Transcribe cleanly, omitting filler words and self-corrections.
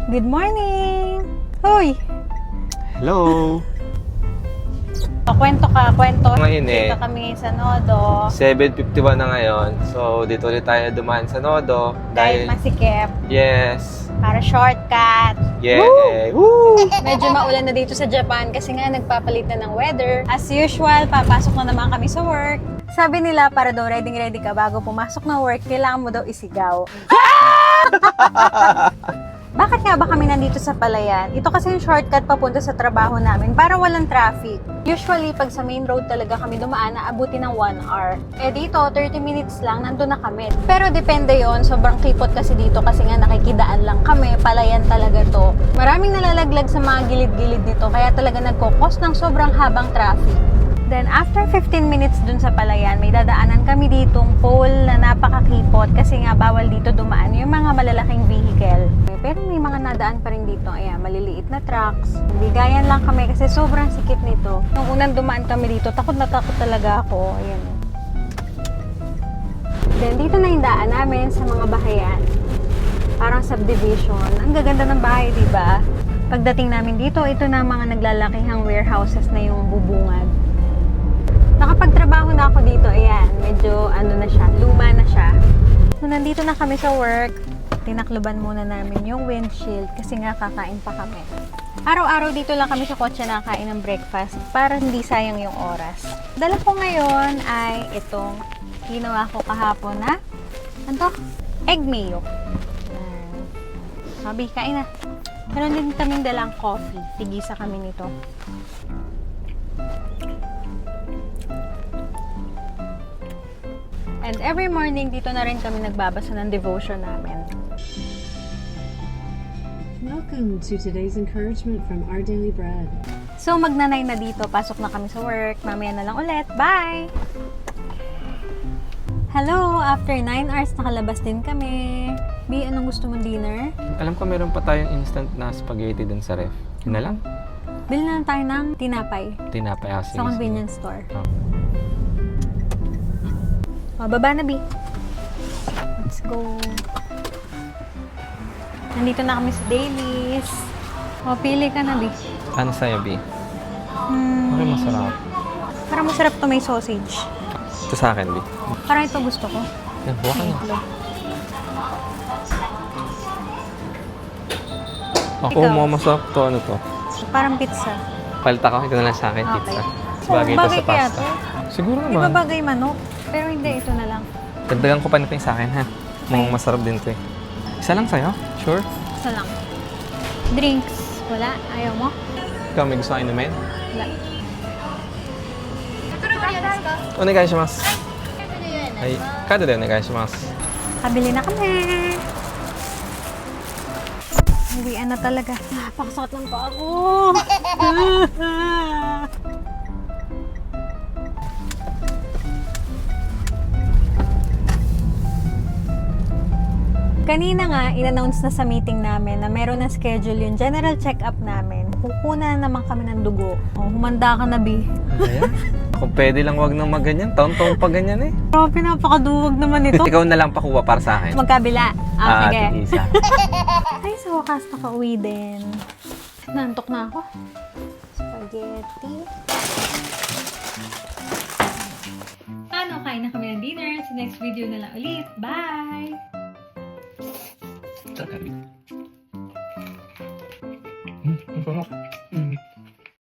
Good morning! Hoy! Hello! Kwento ka, kwento. Ngayon Dito kami sa Nodo. 7:51 na ngayon. So, dito ulit tayo dumaan sa Nodo. Dahil masikip. Yes! Para shortcut. Yeah! Woo! Medyo maulan na dito sa Japan kasi nga nagpapalit na ng weather. As usual, papasok na naman kami sa work. Sabi nila, para daw ready ka bago pumasok ng work, kailangan mo daw isigaw. Bakit nga ba kami nandito sa Palayan? Ito kasi yung shortcut papunta sa trabaho namin para walang traffic. Usually, pag sa main road talaga kami dumaan, naabuti ng 1 hour. Eh dito, 30 minutes lang, nandun na kami. Pero depende yon, sobrang kipot kasi dito kasi nga nakikidaan lang kami, Palayan talaga to. Maraming nalalaglag sa mga gilid-gilid nito, kaya talaga nagkukos ng sobrang habang traffic. Then, after 15 minutes dun sa Palayan, may dadaanan kami ditong pole na napakakipot kasi nga bawal dito dumaan yung mga malalaking vehicle. Pero may mga nadaan pa rin dito. Ayan, maliliit na trucks. Bigayan lang kami kasi sobrang sikip nito. Nung unang dumaan kami dito, takot na takot talaga ako. Ayan. Then, dito na yung daan namin sa mga bahayan. Parang subdivision. Ang gaganda ng bahay, diba? Pagdating namin dito, ito na mga naglalakihang warehouses na yung bubungad. Nakapagtrabaho na ako dito, ayan, medyo na siya, luma na siya. So, nandito na kami sa work, tinakluban muna namin yung windshield kasi nga kakain pa kami. Araw-araw dito lang kami sa kotse nakain ng breakfast para hindi sayang yung oras. Dala ko ngayon ay itong ginawa ko kahapon na, egg mayo. Sabi, kain na. Meron din kaming dalang coffee, tigisa kami nito. And every morning, dito na rin kami nagbabasa ng devotion namin. Welcome to today's encouragement from Our Daily Bread. So, magnanay na dito. Pasok na kami sa work. Mamaya na lang ulit. Bye! Hello! After 9 hours, nakalabas din kami. B, anong gusto mong dinner? Alam ko meron pa tayong instant na spaghetti dun sa ref. Yun na lang? Bili na lang tayo ng tinapay Tinapay kasi. sa convenience store. Oh. Baba na, B. Let's go. Nandito na kami sa Dailies. Pili ka na, B. Ano sa'yo, B? Okay, masarap. Parang masarap to, may sausage. Ito sa akin, B. Parang ito gusto ko. Yan, huwag ka na. Itlog. Ako, Ikaw? mga masarap to. Ano to? Parang pizza. Palita ko, ito na lang sa akin, Okay. pizza. Bagay ito bagay sa kaya pasta. to? Siguro Di ba naman. bagay manok? Pero hindi, ito na lang. Dagdagan ko pa nito yung sa akin, ha? Mukhang masarap din to eh. Isa lang sa'yo? Sure? Isa lang. Drinks. Wala? Ayaw mo? Ikaw, may gusto kang inumin? Wala. お願いします。はい、カードでお願いします。 Kabili na kami. Uwian na talaga. Napakasakit ng paa ko. Kanina nga, in-announce na sa meeting namin na meron na schedule yung general check-up namin. Kukunan na naman kami ng dugo. Oh, humanda ka na, B. Ayan. Kung pwede lang wag nang maganyan. Taon-taon pa ganyan eh. Grabe, napakaduwag naman ito. Ikaw na lang pakuha para sa akin. Magkabila. Sige. Isa. Ay, sa wakas nakauwi din. Nantok na ako. Spaghetti. Paano? Kain na kami ng dinner. Sa next video na lang ulit. Bye! Sarap. Sarap.